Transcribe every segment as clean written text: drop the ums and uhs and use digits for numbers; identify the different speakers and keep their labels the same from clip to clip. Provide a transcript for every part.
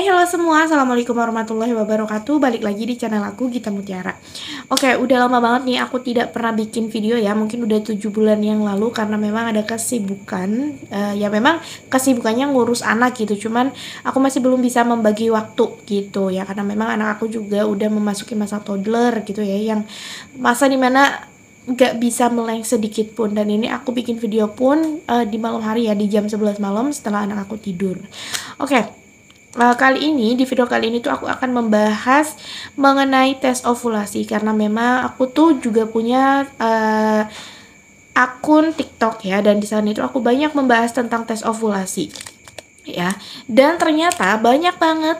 Speaker 1: Hai halo semua, Assalamualaikum warahmatullahi wabarakatuh. Balik lagi di channel aku, Gita Mutiara. Oke, udah lama banget nih aku tidak pernah bikin video ya. Mungkin udah 7 bulan yang lalu karena memang ada kesibukan. Ya memang kesibukannya ngurus anak gitu. Cuman aku masih belum bisa membagi waktu gitu ya. Karena memang anak aku juga udah memasuki masa toddler gitu ya. Yang masa dimana gak bisa meleng sedikit pun. Dan ini aku bikin video pun di malam hari ya, di jam 11 malam setelah anak aku tidur. Oke. Di video kali ini tuh aku akan membahas mengenai tes ovulasi karena memang aku tuh juga punya akun TikTok ya, dan di sana itu aku banyak membahas tentang tes ovulasi ya, dan ternyata banyak banget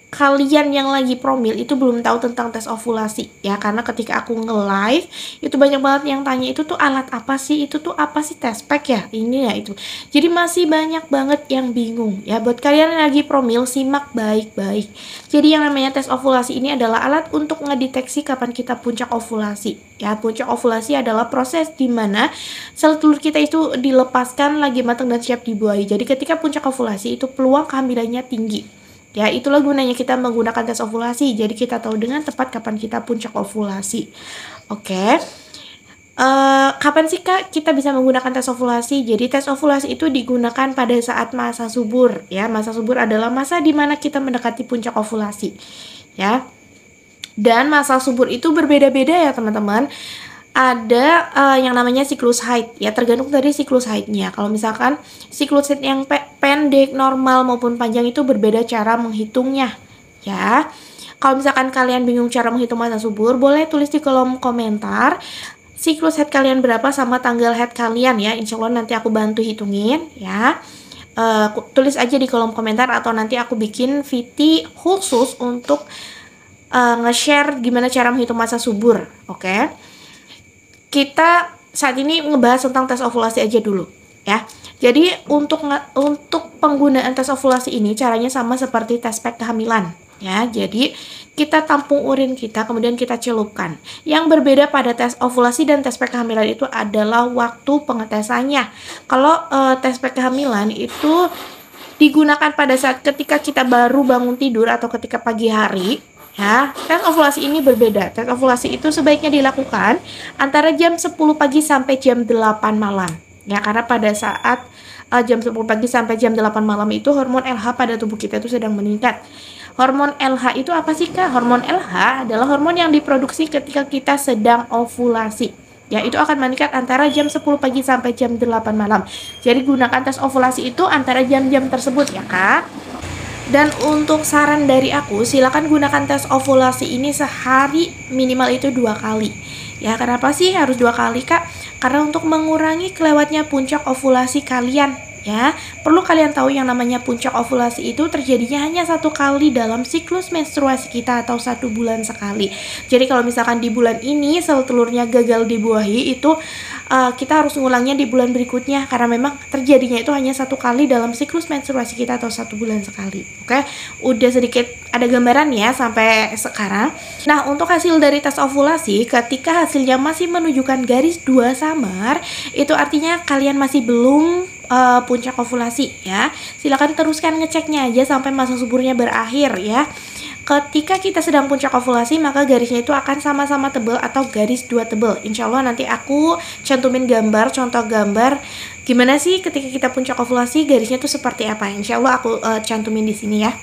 Speaker 1: kalian yang lagi promil itu belum tahu tentang tes ovulasi ya, karena ketika aku nge-live itu banyak banget yang tanya itu tuh alat apa sih, itu tuh apa sih, test pack ya, ini ya itu. Jadi masih banyak banget yang bingung ya. Buat kalian yang lagi promil, simak baik-baik. Jadi yang namanya tes ovulasi ini adalah alat untuk ngedeteksi kapan kita puncak ovulasi ya. Puncak ovulasi adalah proses dimana sel telur kita itu dilepaskan lagi matang dan siap dibuahi. Jadi ketika puncak ovulasi itu peluang kehamilannya tinggi. Ya, itulah gunanya kita menggunakan tes ovulasi. Jadi kita tahu dengan tepat kapan kita puncak ovulasi. Oke. Kapan sih Kak kita bisa menggunakan tes ovulasi? Jadi tes ovulasi itu digunakan pada saat masa subur. Ya, masa subur adalah masa di mana kita mendekati puncak ovulasi. Ya. Dan masa subur itu berbeda-beda ya teman-teman. Ada yang namanya siklus haid ya, tergantung dari siklus haidnya. Kalau misalkan siklus haid yang pendek, normal maupun panjang itu berbeda cara menghitungnya ya. Kalau misalkan kalian bingung cara menghitung masa subur, boleh tulis di kolom komentar siklus haid kalian berapa sama tanggal haid kalian ya. Insya Allah nanti aku bantu hitungin ya. Tulis aja di kolom komentar atau nanti aku bikin VT khusus untuk nge-share gimana cara menghitung masa subur. Oke. Kita saat ini ngebahas tentang tes ovulasi aja dulu ya. Jadi untuk penggunaan tes ovulasi ini caranya sama seperti tes pack kehamilan ya. Jadi kita tampung urin kita, kemudian kita celupkan. Yang berbeda pada tes ovulasi dan tes pack kehamilan itu adalah waktu pengetesannya. Kalau tes pack kehamilan itu digunakan pada saat ketika kita baru bangun tidur atau ketika pagi hari. Ya, tes ovulasi ini berbeda. Tes ovulasi itu sebaiknya dilakukan antara jam 10 pagi sampai jam 8 malam. Ya, karena pada saat jam 10 pagi sampai jam 8 malam itu hormon LH pada tubuh kita itu sedang meningkat. Hormon LH itu apa sih Kak? Hormon LH adalah hormon yang diproduksi ketika kita sedang ovulasi. Ya, itu akan meningkat antara jam 10 pagi sampai jam 8 malam. Jadi gunakan tes ovulasi itu antara jam-jam tersebut ya Kak. Dan untuk saran dari aku, silakan gunakan tes ovulasi ini sehari minimal itu 2 kali. Ya, kenapa sih harus 2 kali Kak? Karena untuk mengurangi kelewatnya puncak ovulasi kalian. Ya, perlu kalian tahu yang namanya puncak ovulasi itu terjadinya hanya 1 kali dalam siklus menstruasi kita atau 1 bulan sekali. Jadi kalau misalkan di bulan ini sel telurnya gagal dibuahi, itu kita harus ngulangnya di bulan berikutnya karena memang terjadinya itu hanya 1 kali dalam siklus menstruasi kita atau 1 bulan sekali. Oke, udah sedikit ada gambaran ya sampai sekarang. Nah, untuk hasil dari tes ovulasi, ketika hasilnya masih menunjukkan garis 2 samar, itu artinya kalian masih belum puncak ovulasi ya. Silakan teruskan ngeceknya aja sampai masa suburnya berakhir ya. Ketika kita sedang puncak ovulasi, maka garisnya itu akan sama-sama tebal atau garis 2 tebal. Insya Allah nanti aku cantumin gambar, contoh gambar gimana sih ketika kita puncak ovulasi garisnya itu seperti apa. Insya Allah aku cantumin di sini ya.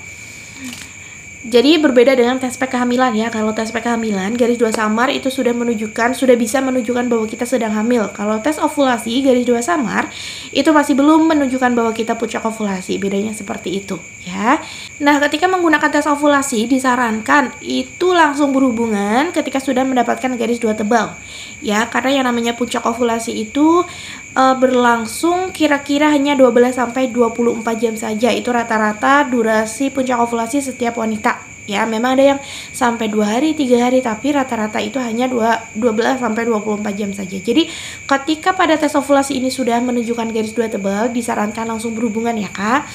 Speaker 1: Jadi berbeda dengan tes pack kehamilan ya. Kalau tes pack kehamilan garis 2 samar itu sudah bisa menunjukkan bahwa kita sedang hamil. Kalau tes ovulasi garis 2 samar itu masih belum menunjukkan bahwa kita puncak ovulasi. Bedanya seperti itu ya. Nah, ketika menggunakan tes ovulasi disarankan itu langsung berhubungan ketika sudah mendapatkan garis 2 tebal. Ya, karena yang namanya puncak ovulasi itu berlangsung kira-kira hanya 12 sampai 24 jam saja. Itu rata-rata durasi puncak ovulasi setiap wanita. Ya, memang ada yang sampai 2 hari, 3 hari, tapi rata-rata itu hanya 12 sampai 24 jam saja. Jadi, ketika pada tes ovulasi ini sudah menunjukkan garis 2 tebal, disarankan langsung berhubungan ya Kak.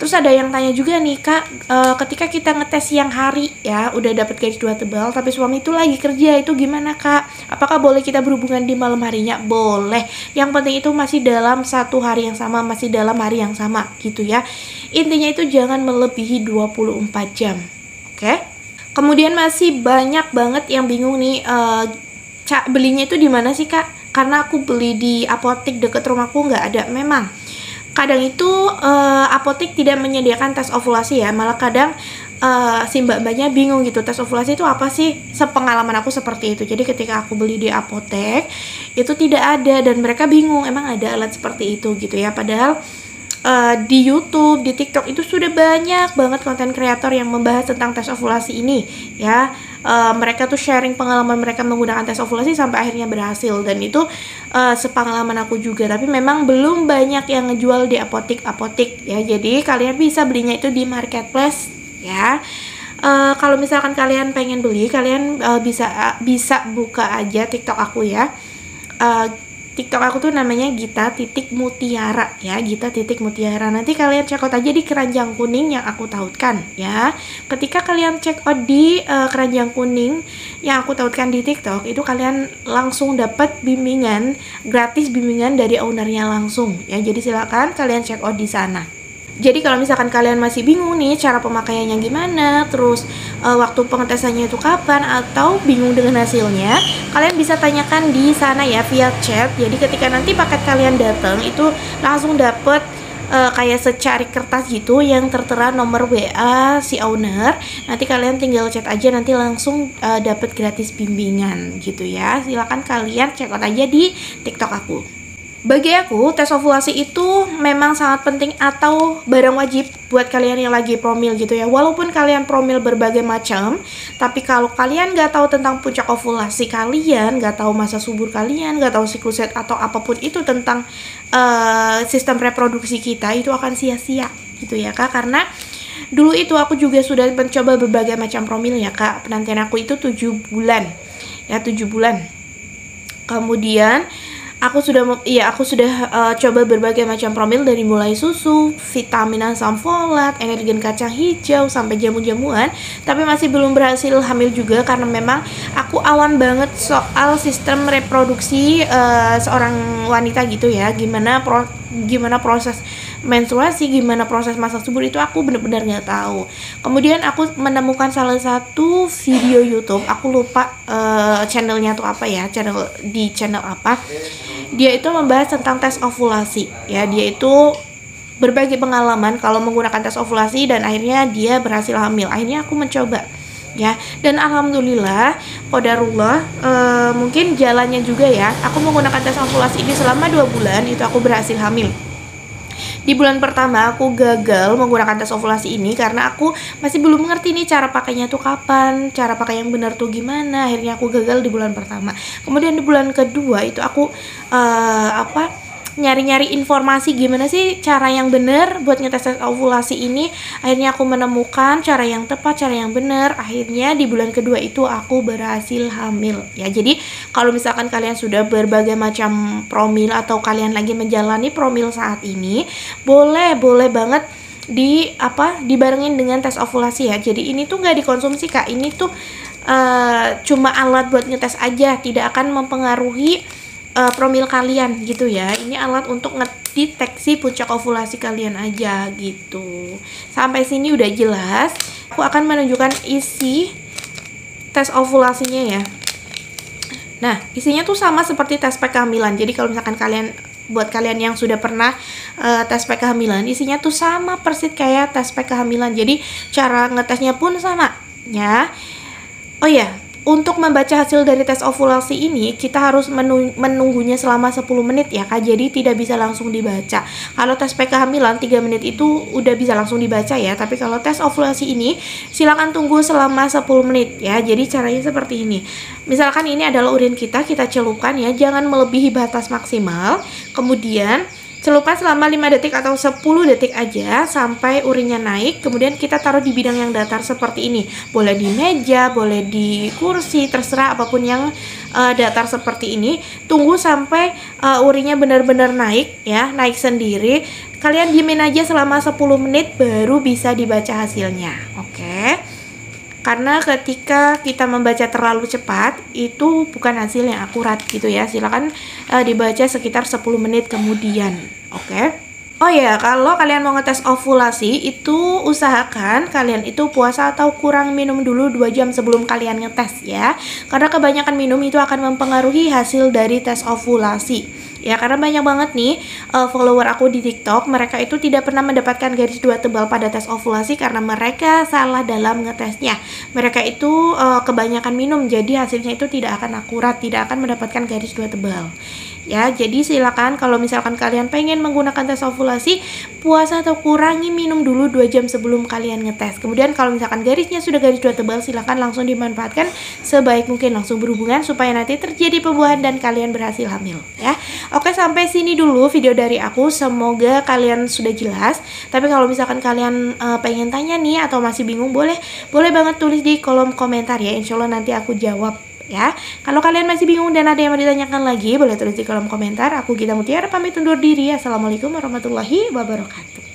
Speaker 1: Terus ada yang tanya juga nih Kak, ketika kita ngetes siang hari ya, udah dapat garis 2 tebal, tapi suami itu lagi kerja, itu gimana Kak? Apakah boleh kita berhubungan di malam harinya? Boleh. Yang penting itu masih dalam satu hari yang sama, masih dalam hari yang sama gitu ya. Intinya itu jangan melebihi 24 jam. Oke? Kemudian masih banyak banget yang bingung nih, belinya itu di mana sih Kak? Karena aku beli di apotek deket rumahku nggak ada. Memang kadang itu apotek tidak menyediakan tes ovulasi ya, malah kadang si mbak-mbaknya bingung gitu, tes ovulasi itu apa sih? Sepengalaman aku seperti itu. Jadi ketika aku beli di apotek itu tidak ada, dan mereka bingung emang ada alat seperti itu gitu ya. Padahal di YouTube, di TikTok itu sudah banyak banget konten kreator yang membahas tentang tes ovulasi ini ya. Mereka tuh sharing pengalaman mereka menggunakan tes ovulasi sampai akhirnya berhasil, dan itu sepengalaman aku juga. Tapi memang belum banyak yang ngejual di apotek ya. Jadi kalian bisa belinya itu di marketplace ya. Kalau misalkan kalian pengen beli, kalian bisa buka aja TikTok aku ya. TikTok aku tuh namanya Gita.Mutiara ya, Gita.Mutiara. Nanti kalian check out aja di keranjang kuning yang aku tautkan ya. Ketika kalian check out di keranjang kuning yang aku tautkan di TikTok, itu kalian langsung dapat bimbingan, gratis bimbingan dari ownernya langsung ya. Jadi silakan kalian check out di sana. Jadi kalau misalkan kalian masih bingung nih cara pemakaiannya gimana, terus waktu pengetesannya itu kapan, atau bingung dengan hasilnya, kalian bisa tanyakan di sana ya via chat. Jadi ketika nanti paket kalian datang itu langsung dapet kayak secari kertas gitu yang tertera nomor WA si owner. Nanti kalian tinggal chat aja, nanti langsung dapet gratis bimbingan gitu ya. Silakan kalian check out aja di TikTok aku. Bagi aku, tes ovulasi itu memang sangat penting atau barang wajib buat kalian yang lagi promil gitu ya. Walaupun kalian promil berbagai macam, tapi kalau kalian nggak tahu tentang puncak ovulasi kalian, nggak tahu masa subur kalian, nggak tahu siklus set atau apapun itu tentang sistem reproduksi kita, itu akan sia-sia gitu ya Kak. Karena dulu itu aku juga sudah mencoba berbagai macam promil ya Kak. Penantian aku itu 7 bulan ya, 7 bulan. Kemudian aku sudah coba berbagai macam promil, dari mulai susu, vitamin asam folat, energen kacang hijau, sampai jamu-jamuan, tapi masih belum berhasil hamil juga karena memang aku awan banget soal sistem reproduksi seorang wanita gitu ya. Gimana proses menstruasi, gimana proses masa subur, itu aku benar-benar nggak tahu. Kemudian aku menemukan salah satu video YouTube, aku lupa channelnya tuh apa ya, channel apa. Dia itu membahas tentang tes ovulasi ya. Dia itu berbagi pengalaman kalau menggunakan tes ovulasi, dan akhirnya dia berhasil hamil. Akhirnya aku mencoba ya, dan alhamdulillah qadarullah, mungkin jalannya juga ya, aku menggunakan tes ovulasi ini selama 2 bulan itu aku berhasil hamil. Di bulan pertama aku gagal menggunakan tes ovulasi ini karena aku masih belum mengerti nih cara pakainya tuh kapan, cara pakai yang benar tuh gimana. Akhirnya aku gagal di bulan pertama. Kemudian di bulan kedua itu aku nyari-nyari informasi gimana sih cara yang benar buat ngetes ovulasi ini. Akhirnya aku menemukan cara yang tepat, cara yang benar. Akhirnya di bulan kedua itu aku berhasil hamil ya. Jadi kalau misalkan kalian sudah berbagai macam promil atau kalian lagi menjalani promil saat ini, boleh banget dibarengin dengan tes ovulasi ya. Jadi ini tuh nggak dikonsumsi Kak, ini tuh cuma alat buat ngetes aja, tidak akan mempengaruhi promil kalian gitu ya. Ini alat untuk ngedeteksi puncak ovulasi kalian aja gitu. Sampai sini udah jelas. Aku akan menunjukkan isi tes ovulasinya ya. Nah, isinya tuh sama seperti tes pack kehamilan. Jadi kalau misalkan buat kalian yang sudah pernah tes pack kehamilan, isinya tuh sama persis kayak tes pack kehamilan. Jadi cara ngetesnya pun sama ya. Oh ya, untuk membaca hasil dari tes ovulasi ini kita harus menunggunya selama 10 menit ya Kak. Jadi tidak bisa langsung dibaca. Kalau tes pack kehamilan 3 menit itu udah bisa langsung dibaca ya. Tapi kalau tes ovulasi ini silakan tunggu selama 10 menit ya. Jadi caranya seperti ini. Misalkan ini adalah urin kita celupkan ya, jangan melebihi batas maksimal. Kemudian celupkan selama 5 detik atau 10 detik aja sampai urinnya naik. Kemudian kita taruh di bidang yang datar seperti ini. Boleh di meja, boleh di kursi, terserah apapun yang datar seperti ini. Tunggu sampai urinnya benar-benar naik ya, naik sendiri. kalian diemin aja selama 10 menit baru bisa dibaca hasilnya. Oke. Karena ketika kita membaca terlalu cepat itu bukan hasil yang akurat gitu ya. Silakan dibaca sekitar 10 menit kemudian. Oke. Oh ya, kalau kalian mau ngetes ovulasi itu usahakan kalian itu puasa atau kurang minum dulu 2 jam sebelum kalian ngetes ya. Karena kebanyakan minum itu akan mempengaruhi hasil dari tes ovulasi. Ya, karena banyak banget nih follower aku di TikTok, mereka itu tidak pernah mendapatkan garis 2 tebal pada tes ovulasi karena mereka salah dalam ngetesnya. Mereka itu kebanyakan minum, jadi hasilnya itu tidak akan akurat, tidak akan mendapatkan garis 2 tebal. Ya, jadi silakan kalau misalkan kalian pengen menggunakan tes ovulasi, puasa atau kurangi minum dulu 2 jam sebelum kalian ngetes. Kemudian kalau misalkan garisnya sudah garis 2 tebal, silakan langsung dimanfaatkan sebaik mungkin, langsung berhubungan supaya nanti terjadi pembuahan dan kalian berhasil hamil ya. Oke, sampai sini dulu video dari aku. Semoga kalian sudah jelas. Tapi kalau misalkan kalian pengen tanya nih atau masih bingung, boleh banget tulis di kolom komentar ya. Insya Allah nanti aku jawab ya. Kalau kalian masih bingung dan ada yang mau ditanyakan lagi, boleh tulis di kolom komentar. Aku Gita Mutiara pamit undur diri. Assalamualaikum warahmatullahi wabarakatuh.